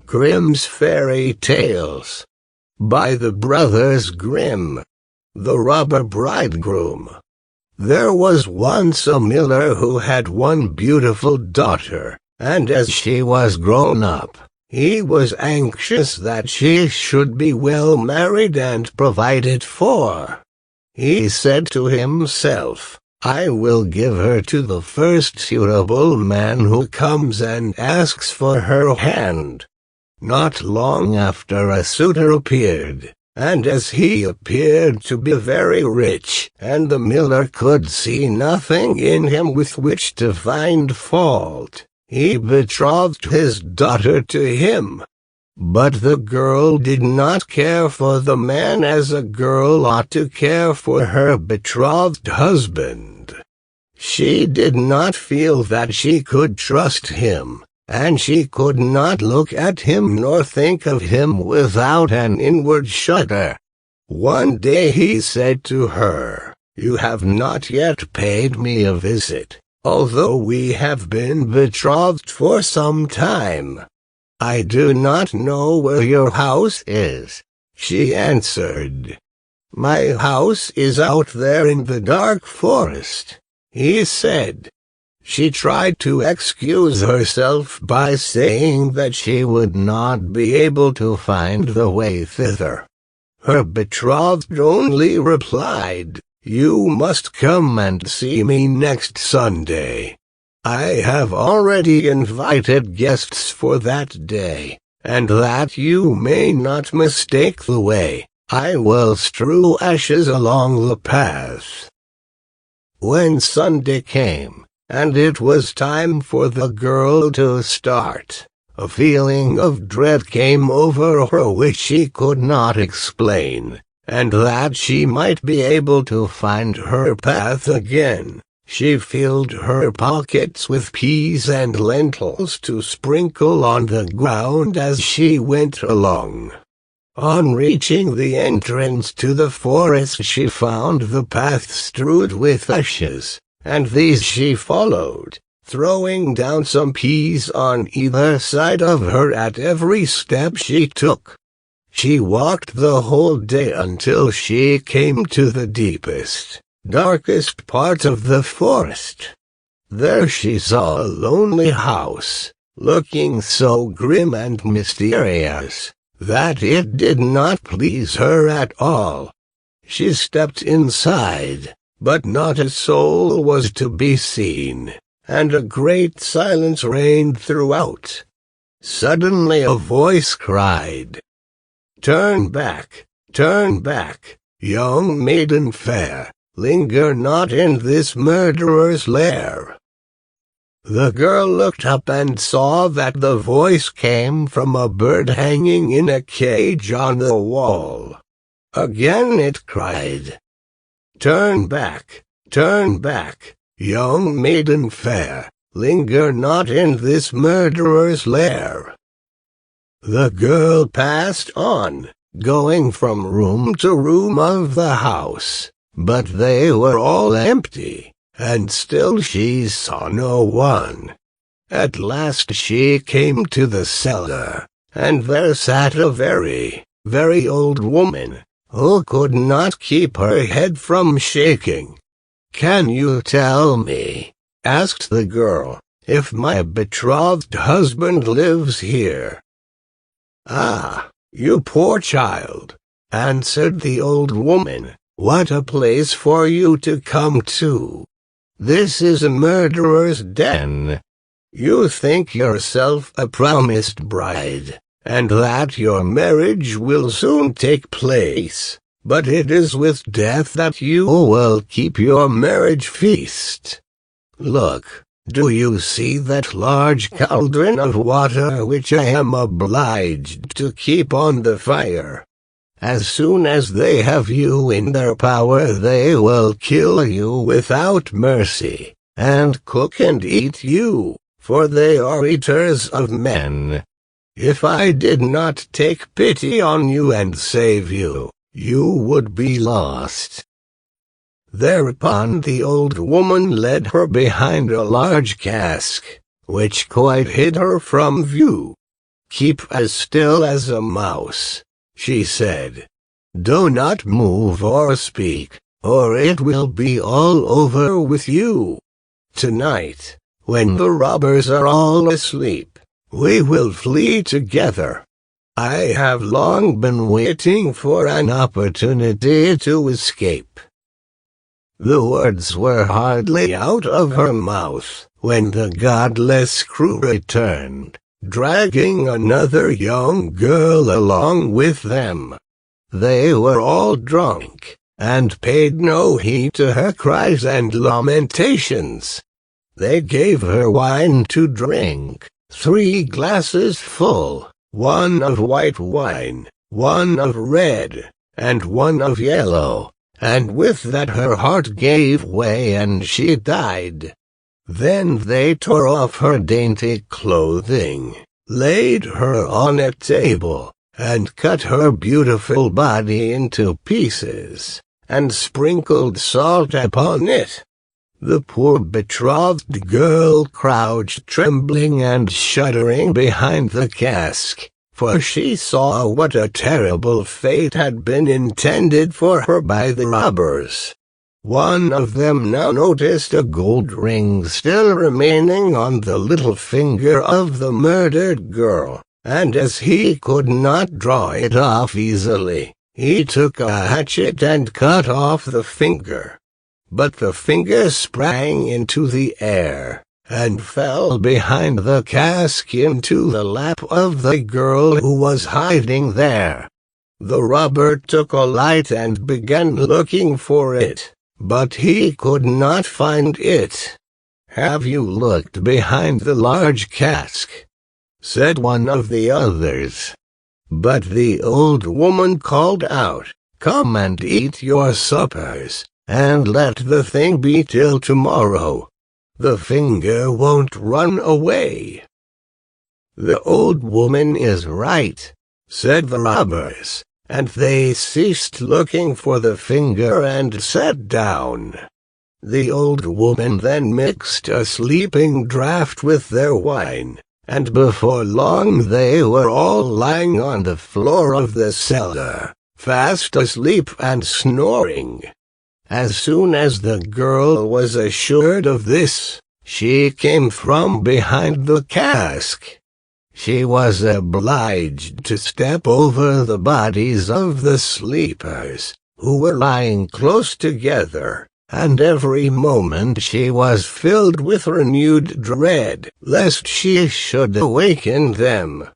Grimm's Fairy Tales by the Brothers Grimm. The Robber Bridegroom. There was once a miller who had one beautiful daughter, and as she was grown up, he was anxious that she should be well married and provided for. He said to himself, "I will give her to the first suitable man who comes and asks for her hand." Not long after a suitor appeared, and as he appeared to be very rich, and the miller could see nothing in him with which to find fault, he betrothed his daughter to him. But the girl did not care for the man as a girl ought to care for her betrothed husband. She did not feel that she could trust him, and she could not look at him nor think of him without an inward shudder. One day he said to her, "You have not yet paid me a visit, although we have been betrothed for some time." "I do not know where your house is," she answered. "My house is out there in the dark forest," he said. She tried to excuse herself by saying that she would not be able to find the way thither. Her betrothed only replied, "You must come and see me next Sunday. I have already invited guests for that day, and that you may not mistake the way, I will strew ashes along the path." When Sunday came, and it was time for the girl to start, a feeling of dread came over her which she could not explain, and that she might be able to find her path again, she filled her pockets with peas and lentils to sprinkle on the ground as she went along. On reaching the entrance to the forest, she found the path strewed with ashes, and these she followed, throwing down some peas on either side of her at every step she took. She walked the whole day until she came to the deepest, darkest part of the forest. There she saw a lonely house, looking so grim and mysterious that it did not please her at all. She stepped inside, but not a soul was to be seen, and a great silence reigned throughout. Suddenly a voice cried, turn back, young maiden fair, linger not in this murderer's lair." The girl looked up and saw that the voice came from a bird hanging in a cage on the wall. Again it cried, turn back, young maiden fair, linger not in this murderer's lair." The girl passed on, going from room to room of the house, but they were all empty, and still she saw no one. At last she came to the cellar, and there sat a very, very old woman, who could not keep her head from shaking. "Can you tell me," asked the girl, "if my betrothed husband lives here?" "Ah, you poor child," answered the old woman, "what a place for you to come to! This is a murderer's den. You think yourself a promised bride, and that your marriage will soon take place, but it is with death that you will keep your marriage feast. Look, do you see that large cauldron of water which I am obliged to keep on the fire? As soon as they have you in their power, they will kill you without mercy, and cook and eat you, for they are eaters of men. If I did not take pity on you and save you, you would be lost." Thereupon the old woman led her behind a large cask, which quite hid her from view. "Keep as still as a mouse," she said. "Do not move or speak, or it will be all over with you. Tonight, when the robbers are all asleep, we will flee together. I have long been waiting for an opportunity to escape." The words were hardly out of her mouth when the godless crew returned, dragging another young girl along with them. They were all drunk, and paid no heed to her cries and lamentations. They gave her wine to drink, 3 glasses full, 1 of white wine, 1 of red, and 1 of yellow, and with that her heart gave way and she died. Then they tore off her dainty clothing, laid her on a table, and cut her beautiful body into pieces, and sprinkled salt upon it. The poor betrothed girl crouched trembling and shuddering behind the cask, for she saw what a terrible fate had been intended for her by the robbers. One of them now noticed a gold ring still remaining on the little finger of the murdered girl, and as he could not draw it off easily, he took a hatchet and cut off the finger. But the finger sprang into the air, and fell behind the cask into the lap of the girl who was hiding there. The robber took a light and began looking for it, but he could not find it. "Have you looked behind the large cask?" said one of the others. But the old woman called out, "Come and eat your suppers, and let the thing be till tomorrow. The finger won't run away." "The old woman is right," said the robbers, and they ceased looking for the finger and sat down. The old woman then mixed a sleeping draught with their wine, and before long they were all lying on the floor of the cellar, fast asleep and snoring. As soon as the girl was assured of this, she came from behind the cask. She was obliged to step over the bodies of the sleepers, who were lying close together, and every moment she was filled with renewed dread lest she should awaken them.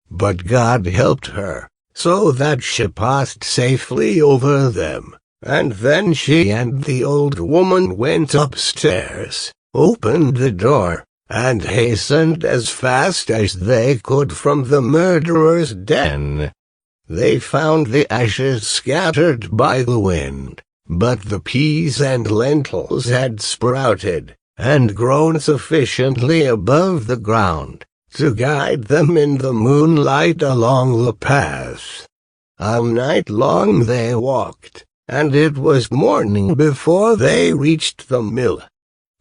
But God helped her, so that she passed safely over them. And then she and the old woman went upstairs, opened the door, and hastened as fast as they could from the murderer's den. They found the ashes scattered by the wind, but the peas and lentils had sprouted, and grown sufficiently above the ground to guide them in the moonlight along the path. All night long they walked, and it was morning before they reached the mill.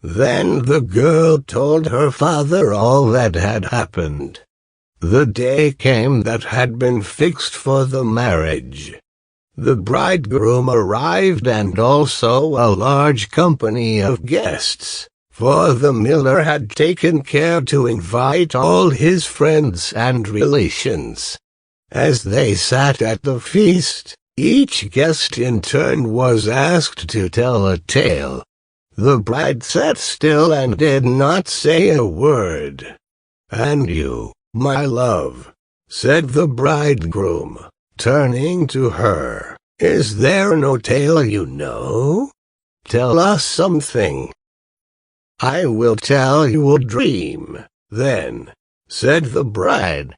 Then the girl told her father all that had happened. The day came that had been fixed for the marriage. The bridegroom arrived and also a large company of guests, for the miller had taken care to invite all his friends and relations. As they sat at the feast, each guest in turn was asked to tell a tale. The bride sat still and did not say a word. "And you, my love," said the bridegroom, turning to her, "is there no tale you know? Tell us something." "I will tell you a dream, then," said the bride.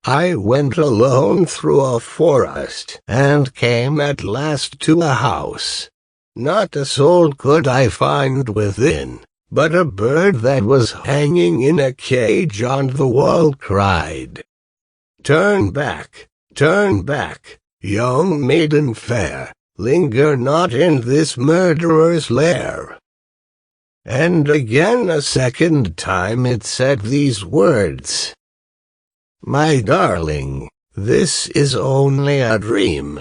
"I went alone through a forest, and came at last to a house. Not a soul could I find within, but a bird that was hanging in a cage on the wall cried, 'Turn back, young maiden fair, linger not in this murderer's lair.' And again a second time it said these words, My darling, this is only a dream.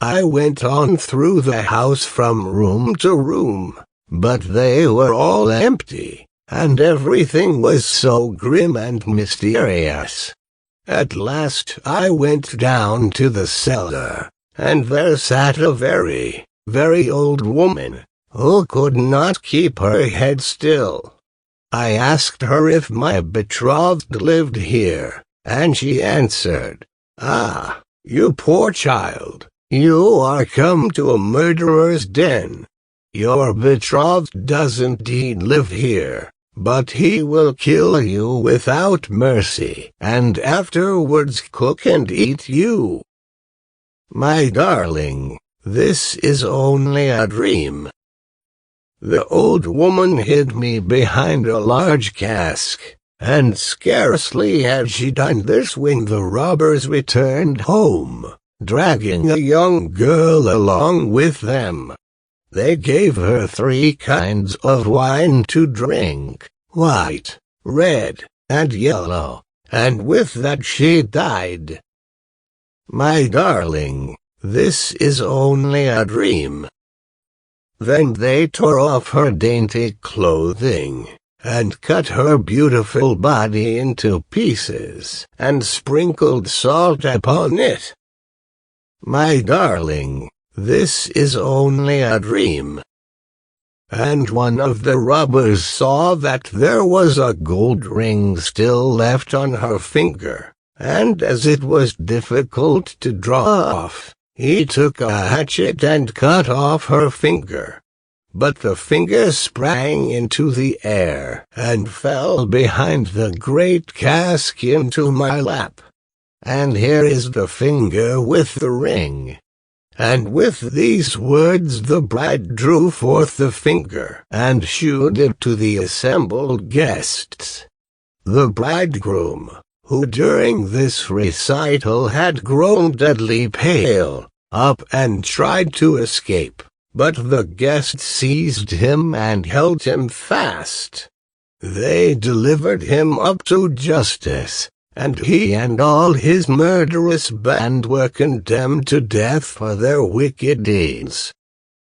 I went on through the house from room to room, but they were all empty, and everything was so grim and mysterious. At last I went down to the cellar, and there sat a very, very old woman, who could not keep her head still. I asked her if my betrothed lived here, and she answered, "Ah, you poor child, you are come to a murderer's den. Your betrothed does indeed live here, but he will kill you without mercy, and afterwards cook and eat you." My darling, this is only a dream. The old woman hid me behind a large cask, and scarcely had she done this when the robbers returned home, dragging a young girl along with them. They gave her 3 kinds of wine to drink, white, red, and yellow, and with that she died. My darling, this is only a dream. Then they tore off her dainty clothing, and cut her beautiful body into pieces, and sprinkled salt upon it. My darling, this is only a dream. And one of the robbers saw that there was a gold ring still left on her finger, and as it was difficult to draw off, he took a hatchet and cut off her finger. But the finger sprang into the air and fell behind the great cask into my lap. And here is the finger with the ring. And with these words the bride drew forth the finger and shewed it to the assembled guests. The bridegroom, who during this recital had grown deadly pale, up and tried to escape, but the guests seized him and held him fast. They delivered him up to justice, and he and all his murderous band were condemned to death for their wicked deeds.